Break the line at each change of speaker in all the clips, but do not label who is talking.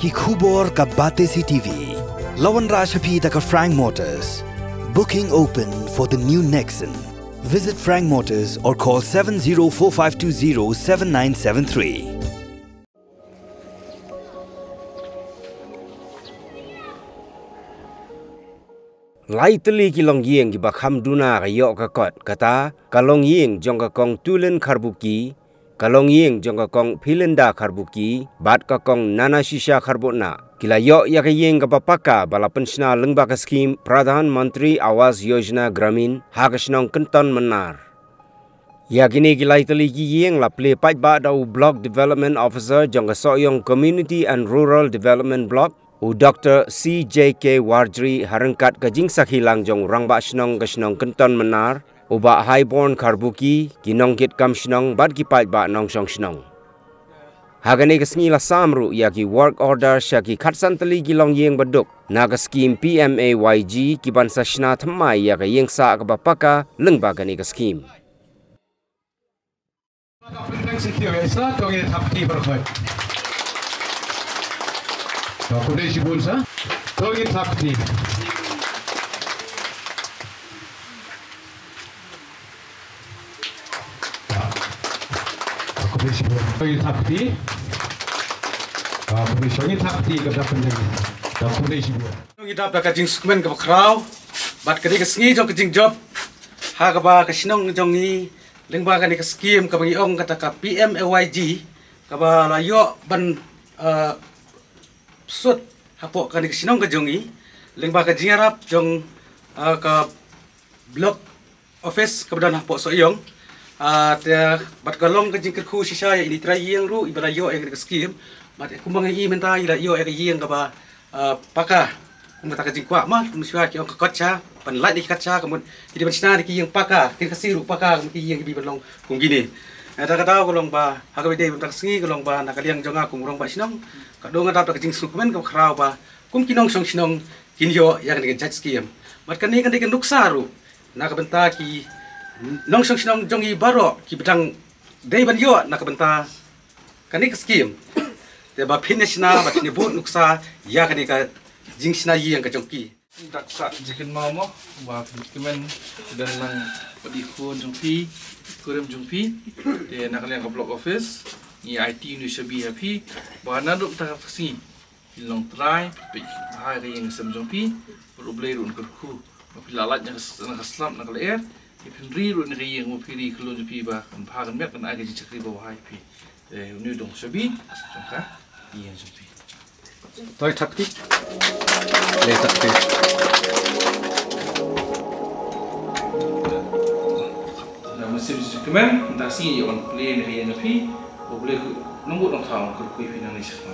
ki khubor ka bate si TV. Lawan Rashaphi ka Frank Motors. Booking open for the new Nexon. Visit Frank Motors or call 7045207973.
Laiteli ki long yeng ki bakham duna ka yok ka kot kata kalong yeng jong ka kong tulen karbuki kalong yeng jong ka kong pilenda karbuki bat ka kong nana shisha karbona kila yok ya ka yeng ka papaka bala pensna lengba ka skim Pradhan Mantri Awas Yojana Gramin hakasnong kenton menar ya kini ki laiteli ki yeng la play pat ba da block development officer jong ka soyong community and rural development block U Dr. C.J.K. Wardri harengkat ke jingsak hilang jong rangba senong ke senong kenton menar uba highborn karbuki kinong kit kam senong bad kipat ba nong song senong. Hagane ke sengi la samru ya ki work order sya ki khatsan teli gilong yeng beduk na ke skim PMAYG ki bansa sna thamai ya ke yeng sa ke bapaka lengba gani ke skim.
Kondisi bulsa, tolongin sakti. Kondisi bulsa, tolongin sakti. Kondisi sakti kepada penjaga. Kondisi bulsa.
Kita dapat kajing sukumen ke kerau, bat kedik kesengi jong kajing job, hagaba kesinong jong ni lengba kani ke skim ke bagi ong kata ke PMAYG, kaba layo ban sud hapok kan kesinong ke jongi lengba ke jingarap jong ke block office kebetulan hapok soyong te bat kalong ke jingkerku sisa ini trai yang ru ibara yo yang ke skim mat kumbang i menta ila yo yang yang ke ba paka kumata ke jingkwa ma musya ki ong ke kaca penlat di kaca kemun jadi bencana di yang paka tin kasiru paka ki yang bi belong kum gini ada kata kolong ba hakabe de bentak sengi kolong ba nakaliang jonga kumurong ba sinong kadong ada tak jing sukumen ke kerau ba kum kinong song sinong kinyo yang dengan judge skim mat kan ni kan dengan nuksaru nak benta ki nong song sinong jongi baro ki bedang dei ban yo nak benta kan ni skim te ba finish na ba ni but nuksa ya kan ni ka jing sina yi yang ka jongki
tak sak jikin mau mo ba kimen dan lang padihon jongpi kurem jongpi de nakaliang ke block office ni IT Indonesia BHP bahana duk tak kasi long try pi hai yang sem jongpi perlu beli run kerku tapi lalat yang keslam nak air ipin ri run ri yang mupiri kelon jongpi ba kan pagan mek kan ada cakri bawah hai pi ni dong sabi jongka yang jongpi
toy taktik le taktik
na masih kemen tak si on play ri yang jongpi boleh nombor orang tahu kerukui finalis semua.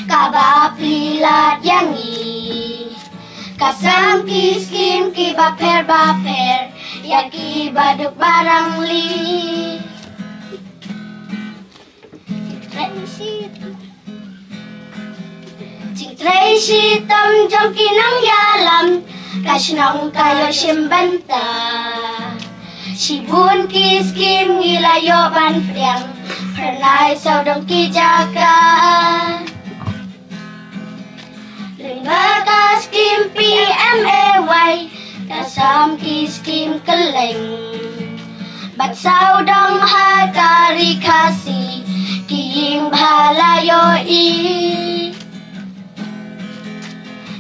Kabapilat yangi kasam kiskim ki baper ya ki baduk barang li Cintrai sitam jom kinang yalam kasnong kayo simbanta Sibun kiskim ngilayo bantiang pernah saudong ki jaga Lengba skim PMAY kasam kiskim keleng bat saudong hakari kasi kiying bhalayo i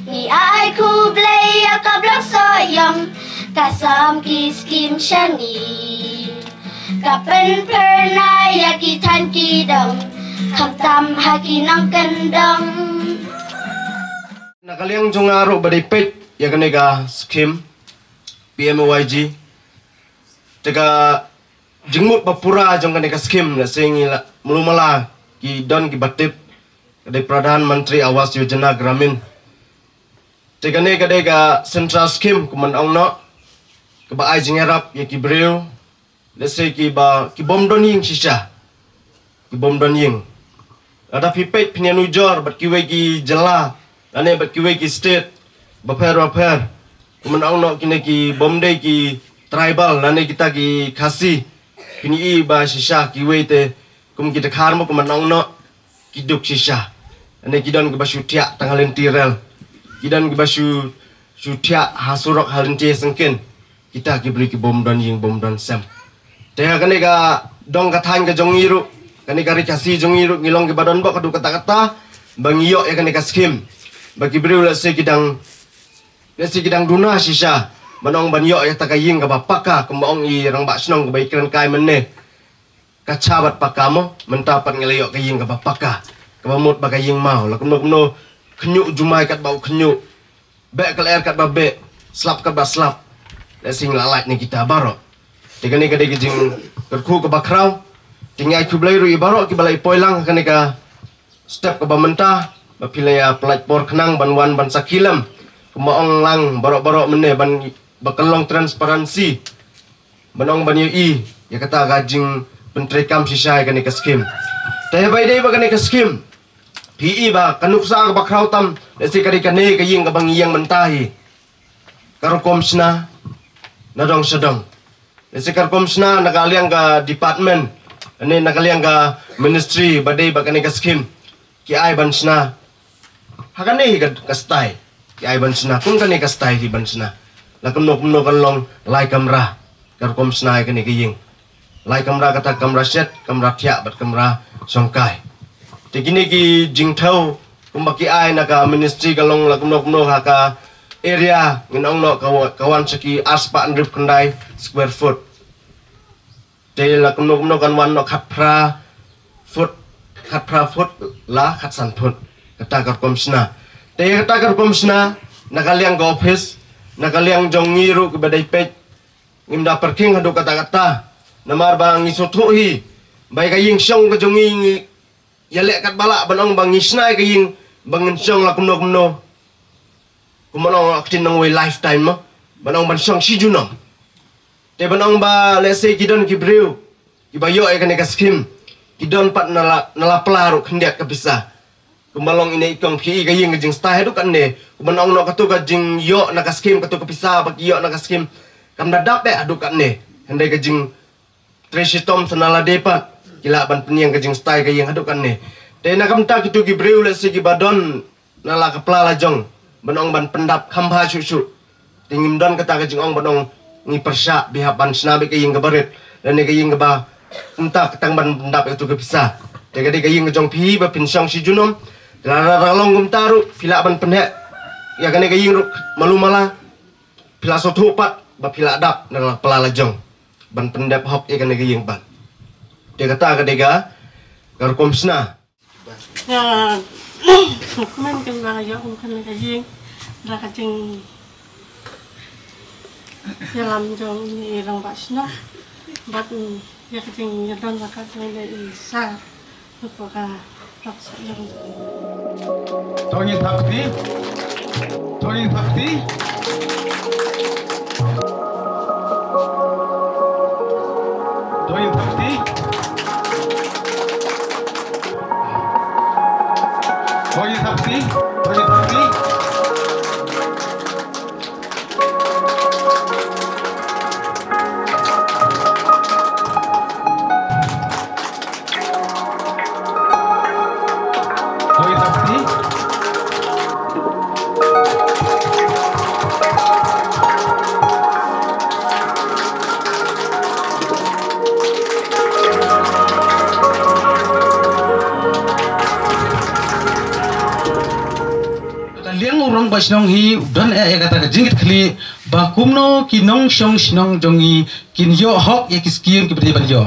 ni ai ku blay akablak soyong kasam kiskim shani kapen pernah ya kitan kidong kamtam haki nang kendong
nakaliang jongaro badipet ya kanega skim PMYG tega jengmut bapura jong kanega skim na singila mulumala ki don ki batip kadai Pradhan Menteri Awas Yojana Gramin tega ne kadega central skim kuman ongno ke ba ai jingerap ya ki breu lese ki ba ki bom don ying shisha ki bom don ying ada pipet pinyan ujor bat ki wegi jela ane bat ki wegi state baper kuman ongno kine ki bom de ki tribal ane kita ki khasi kini i ba shisha ki wete kum kita kharmo kuman ongno ki duk shisha ane kidon ki ba syutia tangalen tirel kidon ki ba syutia hasurok halente sengken kita ki beri ki bom don ying bom don sem teh kane ga dong kathan ga jongiru kane ga rikasi jongiru ngilong ki badon ba kadu kata-kata bangiyo ya kane ka skim bagi beri ula se kidang duna shisha manong banyo ya takaying ka bapaka kumaong i rang ba snong ka baikran kai menne kacabat pakamo mentapat ngelayo kaying ka bapaka ka bamut bakaying mau lakuno kenyu jumai kat bau kenyu be keler kat babe slap kat ba slap lesing lalat ni kita baro tiga ni kadai kijing kerku ke bakrau tinggai ku belai ru ibaro ki balai poilang kane ka step ke bamenta bapilaya platform kenang banwan ban sakilam kumaong lang barok-barok mene ban bakelong transparansi banong ban i ya kata gajing pentrekam sisai kane ka skim teh bai dei ba kane ka skim PE ba kanuksa ka bakrau tam lesi kadi kane ka ying ka bangiyang mentahi karokomsna nadong sedong lesekar komsna nakaliang ka department ane nakaliang ka ministry badai bakane ka skim ki ai bansna hakane ka stai ki ai bansna kun kane ka stai di bansna lakum no kan long lai kamera kar komsna kane ka ying lai kamera kata kamera set kamera thia bat kamera songkai tikini ki jingthau kumbaki ai naka ministry kalong lakum no haka area nginong no kawan seki aspa andrip kendai square foot tela kuno kan wan no khatpra foot la khatsan foot kata kar komsna te kata kar komsna nakaliang go office nakaliang jongiru ke badai pet ngimda parking hadu kata namar bang isotu hi bai kaying syong ke jongi yalek kat balak banong bang isna kaying bangin syong la kuno kumanong aktin nang way lifetime mo banong bansong si junom te banong ba let's say kidon ki breu ki bayo ay kane ka skim kidon pat nala plaru khendiak ka bisa kumalong ine ikong PE ka ying jing style du kan ne kumanong no katu ka jing yo na ka skim katu ka bisa bak yo na ka skim kam dadap be adu kan ne hendai ka jing tresitom sanala depat kila ban peniang ka jing style ka ying adu kan ne te na kam ta kitu ki breu let's say ki badon nala ka plala jong banong ban pendap khamha chuchu tingim don kata ka jingong banong ngi persya biha ban snabe ka ying gabaret dan ne ka ying ba entah ketang ban pendap itu ke bisa te ka ying jong PE ba pinsong si junom laralong gumtaru pila ban pendek ya ka ne ka ying malumala pila sotu pat ba pila dap nala pelala jong ban pendap hok ya ka ne ka ying ban te kata ka dega garkomsna
ya man kan ba yo kan ka ying ra ka jing yalam jong ni rang basna bat ya ka jing yadon ka jing le isa ko ka raksa yang
Tony Thakti
Liang urang basnong hi don kata ka jingit khli ba kumno kinong shong shnong jongi kin yo hok ye kiskiem ki bade ban yo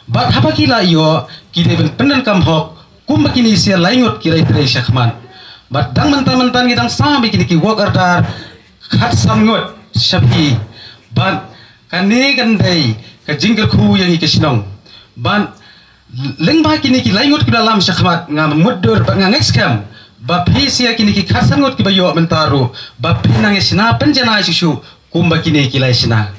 bat hapa kila yo ki de pendal kam hok kum kini sia laingot ki rai tre shakhman bat dang mantan gidang sambi kini ki wok ardar khat samngot shabi bat kani gandai ka jingkel khu yang ki shnong ban lengba kini ki laingot ki dalam shakhmat ngam muddur ba ngang scam ba phisia kini ki khasangot ki bayo mentaru ba pinang isna penjana susu kumba kini ki laisna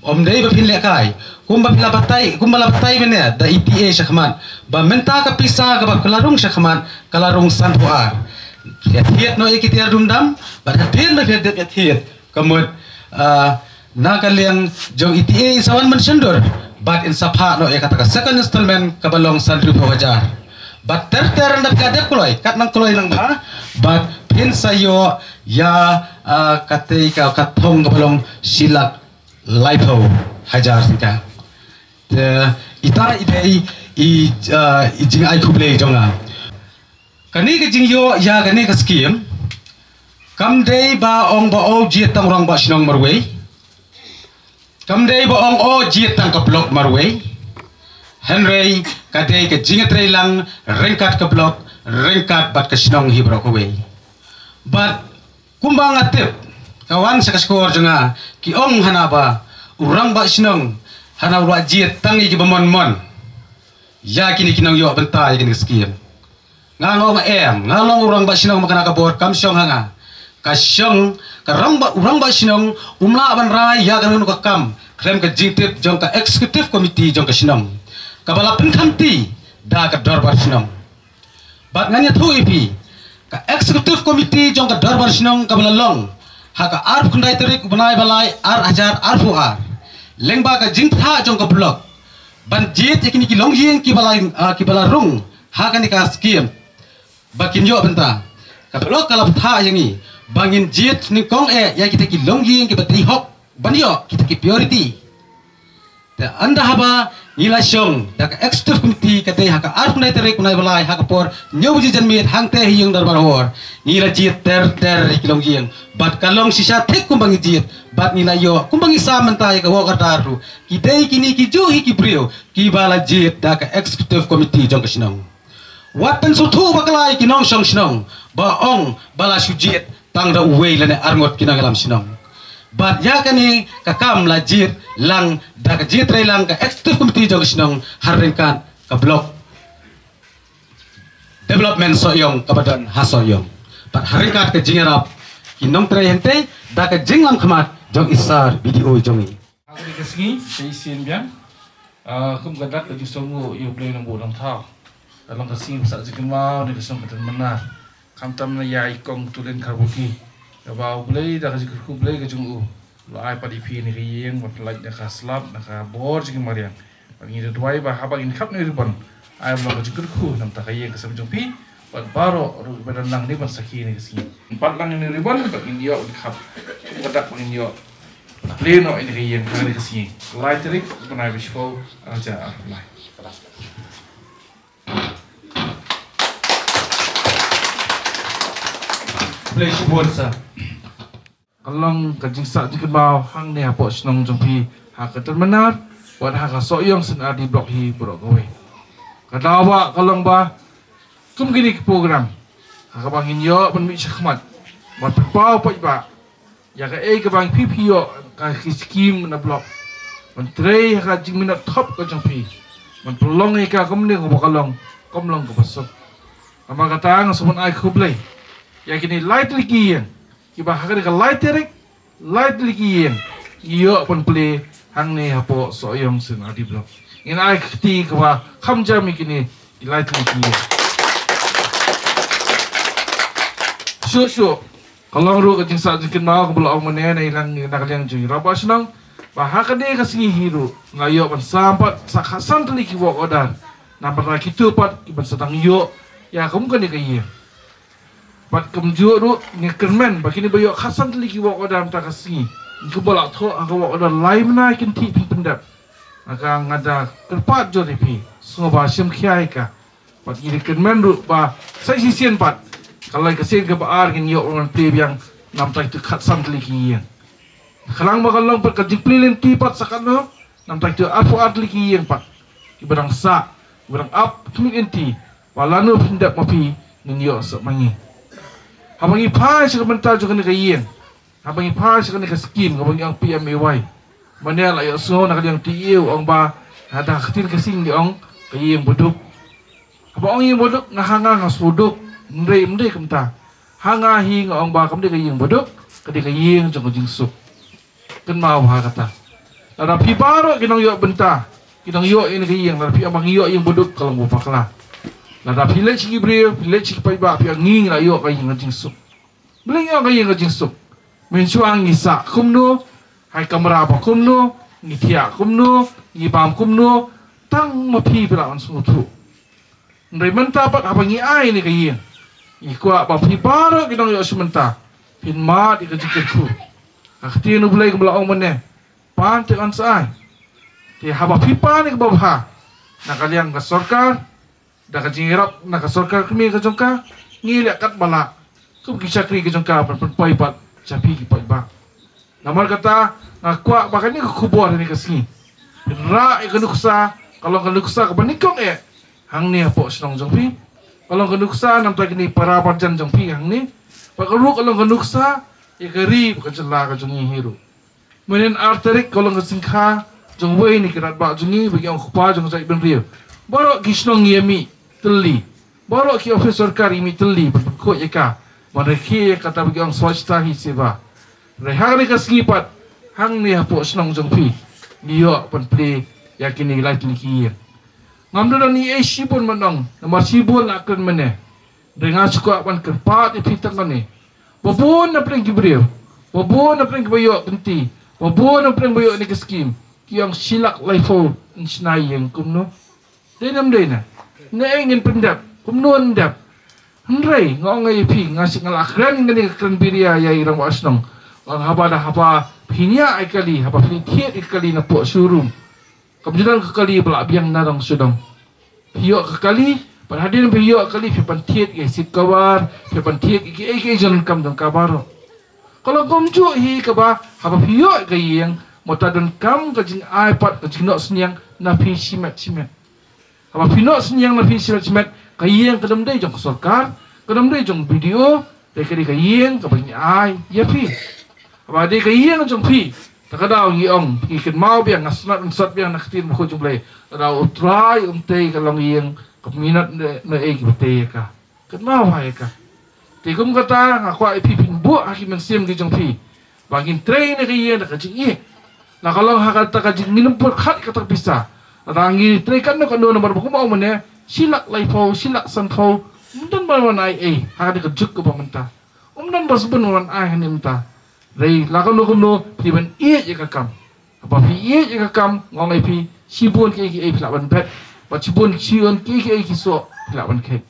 om dei ba pin lekai kumba la batai mene da EPA shakhmat ba menta ka pisa ka ba kalarung shakhmat kalarung sanpuar thiet no ekiti rumdam ba thiet ba thiet kamut na kaliang jong EPA sawan mensendur but in sapha no kata second installment kabalong sandru pawajar but ter ndap kadep kloy kat nang kloy nang ba but pin sayo ya kate ka kathong kabalong silak laipo hajar sika ita idei jing ai kuble jonga kani ke jing yo ya kani ke skim kam dei ba ong ba o jiet tang rong ba sinong marwei kam dei ba ong o jiet tang ka blok marwei Henry kadai ke jingat lang rengkat ke blok rengkat bat ke sinong hibro kowe bat kumbang atip kawan sakaskor jenga ki ong hanaba urang ba sinong hana ura jiet tangi ki bamon ya kini kinang yo bentai kini skim ngalo ngalong urang ba sinong makana ka bor kam syong hanga ka syong ka urang ba sinong umla ban rai ya kan ka kam krem ka jingtip jong ka executive committee jong ka sinong kabala penkamti da ka dorbar sinong bat nganya thu ipi ka executive committee jong ka dorbar sinong kabala long ha ka ar kundai terik banai balai ar hajar ar fuar lengba ka jingtha jong ka blok ban jit ikini ki long yin ki bala rung ha ka ni ka skim bakin yo benta ka blok kala tha yangi bangin jit ni kong ya kita ki long yin ki batri hok ban yo kita ki purity ta anda haba nila syong da ka executive committee ka te ha ka ar kunai tere kunai balai ha ka por nyobuji janmit hang te hiyong darbar hor nila jit ter ikilong yin bat kalong sisa tek kumbangi jit bat nila yo kumbangi sa mentai ka wokar daru ki dei kini ki juhi ki brio ki bala jit da ka executive committee jong ka sinong watan sutu bakalai kinong syong sinong ba ong bala sujit tang da uwei lane arngot kinang alam sinong bat ya kani kakam la jit lang da ka jit rai lang ka executive committee jong sinong harengkan ka blok development soyong kabadan hasoyong bat harengkat ka jingarap kinong trai hente da ka jinglam khamat jong isar video jongi
Hari kesini saya sian biang kum gadak ke jusongu yo play nang bodang thau dalam kesini sa jikin mau ni kesong ketan menar kamtam na ya ikong tulen karbuki ya bau play da ka jikin ku play ke jungu lo ai padi pi ni rieng wat like da ka slap da ka bor jikin mariang bagi da duai ba habang in kap ni ribon ai lo ka jikin ku nam ta kayeng ke jung pi bat baro ru badan nang ni ban sakini kesini empat lang ni ribon bagi dia ul kap gadak bagi dia pleno in rieng ka ni kesini lightrik panai bispo aja lai play sponsor kalong kajing sa jikin bau hang ne hapo snong jongpi ha ka termenar wat ha ka soyong sen adi blok hi bro kowe kadawa kalong ba kum gini ke program ha ka bangin yo ban mi chakhmat wat pau pai ba ya ka ka bang pp yo ka skim na blok man trei ha ka jing minat top ka jongpi man pelong ni ka kum ni ko kalong komlong ko pasok ama kata ngasupun ai kublai ya kini light lagi yang kiba hakari ka light lagi yang iyo pun play hang ne hapo soyong sen adi blok in ai kti ka kham jami kini light lagi yang shu kalau ru ka jingsa jikin mau ka blok mene na ilang nakaliang jui rabas nang ba hakade ka singi hiru ngayo pan sampat sakhasan tli ki wok odan na patra kitu pat kiban sedang yo ya kamu kan ni ka pat kemjur ru ngekermen bakini bayo khasan tli ki wok odam ta kasi ko bolak tho ka wok odam lai mana kin ti pendap aka ngada kerpat jo pi so ba sim khiai ka pat ni kermen ru ba sai sisien pat kalau kesien ke baar kin yo on play yang nam ta tu khasan tli ki Kalang makalong pat kajing pilin tipat sakano nam tak tu apu atli ki yang pat ibarang sa ibarang ap kemik enti walanu pindak mapi ninyo sa mangi habangi pa sa kamanta jo kanika yen habangi pa sa kanika skim habangi ang PMAY manel ayo so na kanyang tiiw ang ba ada khatin kasing di ang kayeng buduk habang ang buduk nga hanga nga suduk ndre kamta hanga hi nga ang ba kamde kayeng buduk kadi kayeng jong jingsuk kan mau ha kata ada pi baro kinang yo benta kinang yo ini kayeng ada pi amang yo yang buduk kalau mo pakla ada pi le chi bre pi le chi pai ba pi nging la yo kayeng jingsuk bling yo kayeng jingsuk mensuang isa kumno hai kamera pa kumno ni tia kumno ni bam kumno tang mapi pela on sumutu ndai menta pat abangi ai ni kayeng ikwa ba pi baro kinang yo sementa pin ma di kejikku akti nu bulai kembala ong mene pan te on sai te haba pipa ni kebabha na kalian ka sarkar da ka jingrap na ka sarkar kemi ka jongka ngile kat bala kum ki chakri ka jongka pan pai pat chapi ki pai ba namar kata ngakwa bakan ni kubor ni kasni ra ikanuksa kalau kanuksa ka banikong hang ni po snong jongpi kalau kanuksa nam ta kini para parjan jongpi hang ni pakaru kalau kanuksa ikari bukan celah ke jungi hiru. Menen arterik kalau ngesingkha jung wei ni kirat ba jungi bagi orang kupa jung sai ben rio. Borok kisnong yemi teli. Borok ki office sarkar imi teli berko eka. Mereka kata bagi orang swasta hi seva. Rehang ni kaskipat hang ni hapo snong jung pi. Dia pun play yakin ni light liki. Ngamdo ni sibun manong. Nomor sibun akan mene. Dengan suka pan kerpat ipitang ni. Babon na preng gibril, babon na preng bayok kenti, babon na preng bayok ni keskim, kiyang silak laifo in sinayeng kumno. Denam dena, na ingin pendap, kumno ndap. Hendrai ngong ngay pi ngasik ngalakran ngani kran biria ya irang wasnong. Ang haba da haba pinya ay kali, haba pinitiet ikali na po surum. Kamjudan kekali belak biang narang sudong. Piyok kekali. Perhatian beliau kali fipan tiet ke sit kabar, fipan tiet ke jalan kam dong kabaro. Kalau komju hi kaba haba beliau ke yang motadon kam kajing iPad kajing nok senyang napi simet. Haba pinok senyang napi simet ke yang kedam dei jong sarkar, kedam dei jong video, dei ke yang kabang ai ya pi. Haba dei ke yang jong pi. Takadaw ngiong ikin mau biang ngasnat unsat biang naktin mo jong play. Takadaw try untay kalong yang minat na bete ka kat mau hai ka ti kum kata ngakwa ipi pingbu haki mensim ki jong pi bangin train ni ye na kajing na kalau hakata kajing minumpur khat kata bisa rangi train kan no nomor buku mau mene silak laifo silak sanfo dan bawan ai hakata kajuk ke pamenta dan basbun wan ai ni menta rei lakon no piban ye ka kam apa pi ye ka kam ngongai pi sibun ki ai pelaban pet Pacibun cion kiki kiso lawan kek.